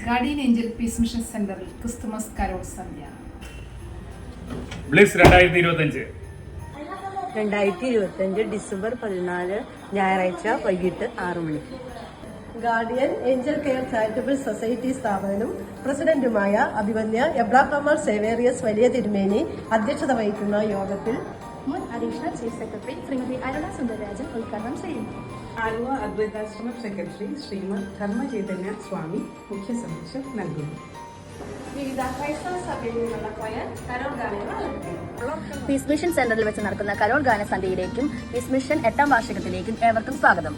Guardian angel peace mission സെന്ററിൽ Christmas carol സന്ധ്യ. Bliss 2025 December 14 ഞായറാഴ്ച വൈകിട്ട് 6 മണിക്ക്. Guardian angel care charitable society സ്ഥാപകനും പ്രസിഡന്റുമായ അഭിമന്യ എബ്രാഹാം സേവേറിയസ് വലിയ തിരുമേനി അധ്യക്ഷത വഹിക്കുന്ന യോഗത്തിൽ മുൻ additional chief secretary Shrimati Aruna Sundararajan ഉദ്ഘാടനം ചെയ്യുന്നു. ആലുവ അദ്വൈതാശ്രമ സെക്രട്ടറി ശ്രീമദ് ധർമ്മചൈതന്യ സ്വാമി മുഖ്യ സന്ദേശം നൽകുന്നു. വിവിധ ക്രൈസ്തവ സഭയിൽ നിന്നുള്ള കൊയർ കരോൾ ഗാനങ്ങൾ അലങ്കരിക്കും. പീസ് മിഷൻ സെന്ററിൽ വെച്ച് നടക്കുന്ന കരോൾ ഗാന സന്ധ്യയിലേക്കും പീസ് മിഷൻ 8ാം വാർഷികത്തിലേക്കും ഏവർക്കും സ്വാഗതം.